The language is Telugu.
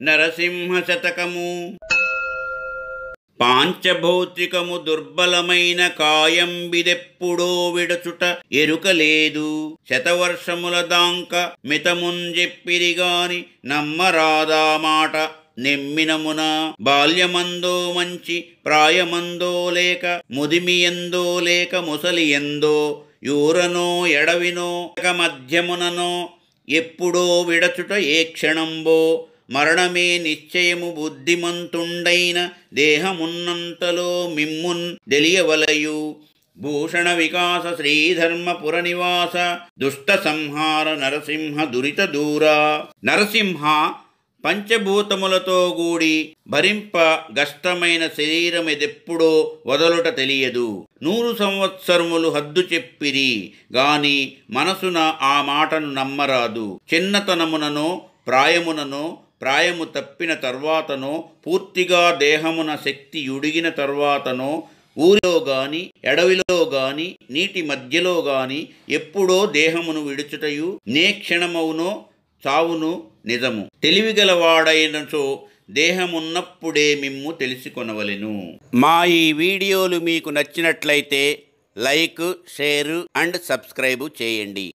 నరసింహ శతకము. పాంచభౌతికము దుర్బలమైన కాయంబిదెప్పుడో విడచుట ఎరుకలేదు. శతవర్షముల దాంక మితముంజెప్పిరిగాని నమ్మరాదా మాట నెమ్మినమున. బాల్యమందో మంచి ప్రాయమందో లేక ముదిమియందో లేక ముసలియందో యూరనో ఎడవినో మధ్యముననో ఎప్పుడో విడచుట ఏ క్షణంబో మరణమే నిశ్చయము బుద్ధిమంతుండైన దేహమున్నంతలో మిమ్మున్ తెలియవలయు. భూషణ వికాస శ్రీధర్మపుర నివాస దుష్ట సంహార నరసింహ దురిత దూరా. నరసింహ పంచభూతములతో గూడి భరింప గష్టమైన శరీరమిదెప్పుడో వదలుట తెలియదు. 100 సంవత్సరములు హద్దు చెప్పిరి గాని మనసున ఆ మాటను నమ్మరాదు. చిన్నతనముననో ప్రాయముననో ప్రాయము తప్పిన తర్వాతనో పూర్తిగా దేహమున శక్తి యుడిగిన తర్వాతనో ఊరిలో గాని ఎడవిలో గాని నీటి మధ్యలో గాని ఎప్పుడో దేహమును విడుచుటయు నే క్షణమవునో చావును నిజము. తెలివిగలవాడైనచో దేహమున్నప్పుడే మిమ్ము తెలుసుకొనవలెను. మా ఈ వీడియోలు మీకు నచ్చినట్లయితే లైక్, షేర్ అండ్ సబ్స్క్రైబ్ చేయండి.